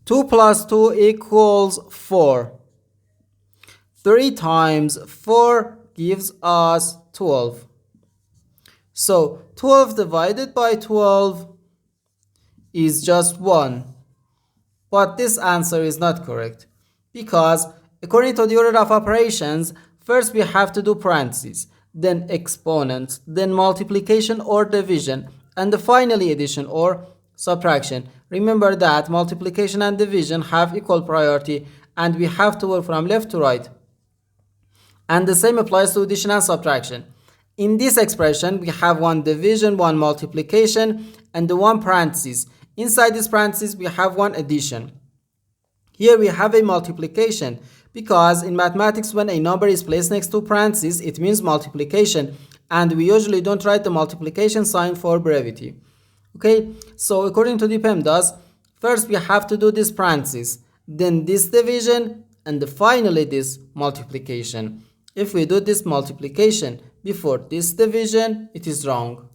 2 plus 2 equals 4. 3 times 4 gives us 12. So 12 divided by 12 is just 1. But this answer is not correct, because according to the order of operations, first we have to do parentheses, then exponents, then multiplication or division, and finally addition or subtraction. Remember that multiplication and division have equal priority, and we have to work from left to right. And the same applies to addition and subtraction. In this expression, we have one division, one multiplication, and the one parentheses. Inside this parentheses, we have one addition. Here we have a multiplication, because in mathematics, when a number is placed next to parentheses, it means multiplication, and we usually don't write the multiplication sign for brevity. Okay, so according to the PEMDAS, first we have to do this parentheses, then this division, and finally this multiplication. If we do this multiplication before this division, it is wrong.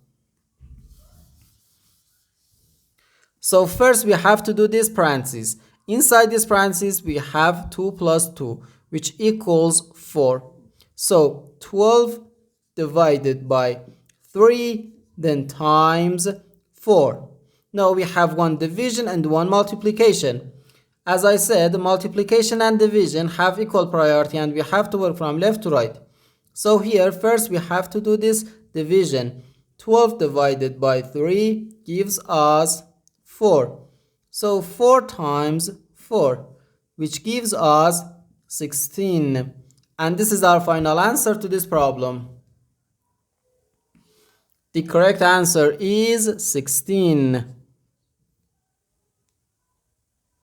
So first we have to do this parentheses. Inside this parentheses, we have 2 plus 2, which equals 4. So 12 divided by 3, then times 4. Now we have one division and one multiplication. As I said, multiplication and division have equal priority, and we have to work from left to right. So here, first we have to do this division. 12 divided by 3 gives us 4. So 4 times 4, which gives us 16. And this is our final answer to this problem. The correct answer is 16.